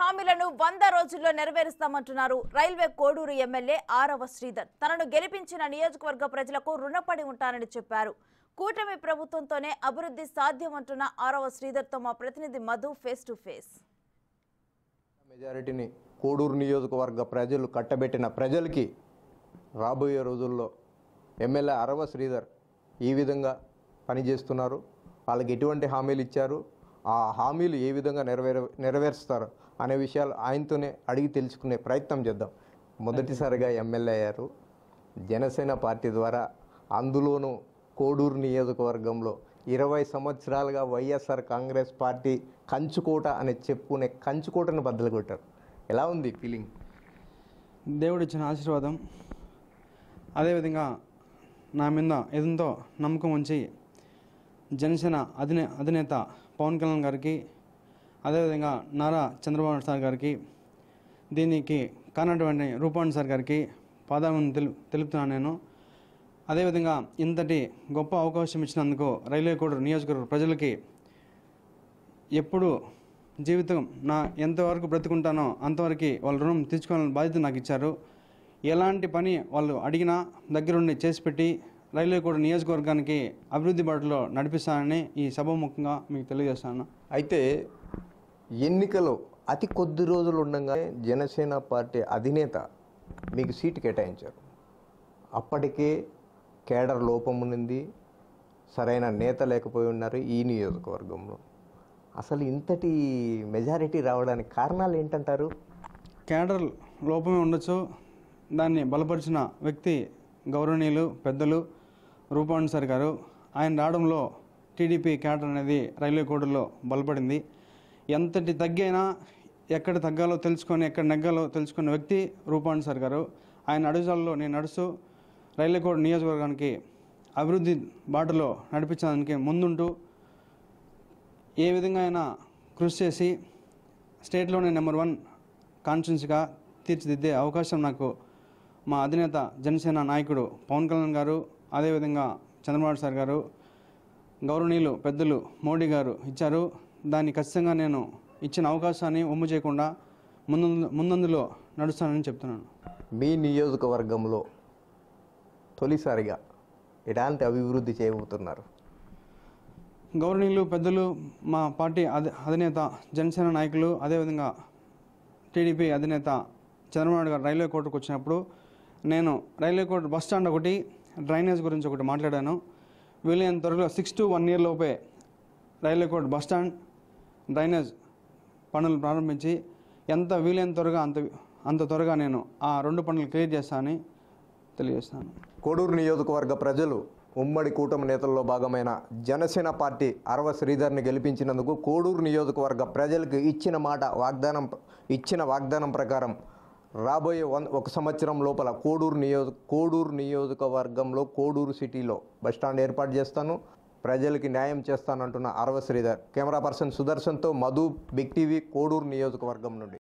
హామీలను 100 రోజుల్లో నెరవేరుస్తామంటున్నారు railway Koduru MLA ఆరవ శ్రీధర్. తనను గెలిపించిన నియోజకవర్గ ప్రజలకు రుణపడి ఉంటానని చెప్పారు. కూటమి ప్రభుత్వంతోనే అభివృద్ధి సాధ్యమంటున్న ఆరవ శ్రీధర్తో మా ప్రతినిధి మధు ఫేస్ టు ఫేస్. మెజారిటీని కోడూరు నియోజకవర్గ ప్రజలు కట్టబెట్టిన ప్రజలకి రాబోయే రోజుల్లో ఎమ్మెల్యే ఆరవ శ్రీధర్ ఈ విధంగా పనిచేస్తున్నారు. వాళ్ళకి ఎటువంటి హామీలు ఇచ్చారు, ఆ హామీలు ఏ విధంగా నెరవేరుస్తారు అనే విషయాలు ఆయనతోనే అడిగి తెలుసుకునే ప్రయత్నం చేద్దాం. మొదటిసారిగా ఎమ్మెల్యే అయ్యారు జనసేన పార్టీ ద్వారా. అందులోనూ కోడూరు నియోజకవర్గంలో 20 సంవత్సరాలుగా వైఎస్ఆర్ కాంగ్రెస్ పార్టీ కంచుకోట అని చెప్పుకునే కంచుకోటను బద్దలు కొట్టారు. ఎలా ఉంది ఫీలింగ్? దేవుడు ఇచ్చిన ఆశీర్వాదం. అదేవిధంగా నా మీద ఎంతో నమ్మకం ఉంచి జనసేన అధినేత పవన్ కళ్యాణ్ గారికి, అదేవిధంగా నారా చంద్రబాబు నాయుడు సార్ గారికి, దీనికి కానటువంటి రూపాణి సార్ గారికి పాదాలను తెలుపుతున్నాను నేను. అదేవిధంగా ఇంతటి గొప్ప అవకాశం ఇచ్చినందుకు రైల్వే కోడూరు నియోజకవర్గ ప్రజలకి ఎప్పుడు జీవితం నా ఎంతవరకు బ్రతుకుంటానో అంతవరకు వాళ్ళ రుణం తీర్చుకోవాలని బాధ్యత నాకు ఇచ్చారు. ఎలాంటి పని వాళ్ళు అడిగినా దగ్గరుండి చేసి పెట్టి రైల్వే కోడూరు నియోజకవర్గానికి అభివృద్ధి బాటలో నడిపిస్తానని ఈ సభాముఖంగా మీకు తెలియజేస్తాను. అయితే ఎన్నికలు అతి కొద్ది రోజులు ఉండగానే జనసేన పార్టీ అధినేత మీకు సీటు కేటాయించారు. అప్పటికే కేడర్ లోపం ఉంది, సరైన నేత లేకపోయి ఉన్నారు ఈ నియోజకవర్గంలో. అసలు ఇంతటి మెజారిటీ రావడానికి కారణాలు ఏంటంటారు? కేడర్ లోపమే ఉండొచ్చు. దాన్ని బలపరిచిన వ్యక్తి గౌరవనీయులు పెద్దలు రూపాణి సార్ గారు. ఆయన రావడంలో టీడీపీ కేడర్ అనేది రైల్వే కోడూరులో బలపడింది. ఎంతటి తగ్గైనా ఎక్కడ తగ్గాలో తెలుసుకొని ఎక్కడ నెగ్గాలో తెలుసుకున్న వ్యక్తి రూపాణి సార్ గారు. ఆయన అడుగుజాలలో నేను నడుస్తూ రైల్వే కోడూరు నియోజకవర్గానికి అభివృద్ధి బాటలో నడిపించడానికి ముందుంటూ ఏ విధంగా అయినా కృషి చేసి స్టేట్లోనే నెంబర్ 1 కాన్స్టిట్యున్సీగా తీర్చిదిద్దే అవకాశం నాకు మా అధినేత జనసేన నాయకుడు పవన్ కళ్యాణ్ గారు, అదేవిధంగా చంద్రబాబు సార్ గారు, గౌరవనీయులు పెద్దలు మోడీ గారు ఇచ్చారు. దాన్ని ఖచ్చితంగా నేను ఇచ్చిన అవకాశాన్ని ఒమ్ము చేయకుండా ముందందులో నడుస్తానని చెప్తున్నాను. మీ నియోజకవర్గంలో తొలిసారిగా ఎలాంటి అభివృద్ధి చేయబోతున్నారు? గౌరవనీయులు పెద్దలు మా పార్టీ అధినేత జనసేన నాయకులు, అదేవిధంగా టీడీపీ అధినేత చంద్రబాబు నాయుడు గారు రైల్వే కోర్టుకు వచ్చినప్పుడు నేను రైల్వే కోర్టు బస్ స్టాండ్ ఒకటి, డ్రైనేజ్ గురించి ఒకటి మాట్లాడాను. వీలైనంత త్వరలో 6 to 1 year లోపే railway court bus stand, drainage పనులు ప్రారంభించి ఎంత వీలైనంత త్వరగా అంత త్వరగా నేను ఆ 2 పనులు క్లియర్ చేస్తానని తెలియజేస్తాను. కోడూరు నియోజకవర్గ ప్రజలు ఉమ్మడి కూటమి నేతల్లో భాగమైన జనసేన పార్టీ ఆరవ శ్రీధర్ని గెలిపించినందుకు కోడూరు నియోజకవర్గ ప్రజలకు ఇచ్చిన వాగ్దానం ప్రకారం రాబోయే 1 సంవత్సరం లోపల కోడూరు నియోజకవర్గంలో కోడూరు సిటీలో బస్టాండ్ ఏర్పాటు చేస్తాను, ప్రజలకి న్యాయం చేస్తానంటున్న ఆరవ శ్రీధర్. కెమెరా పర్సన్ సుదర్శన్తో మధు, బిగ్ టీవీ, కోడూరు నియోజకవర్గం నుండి.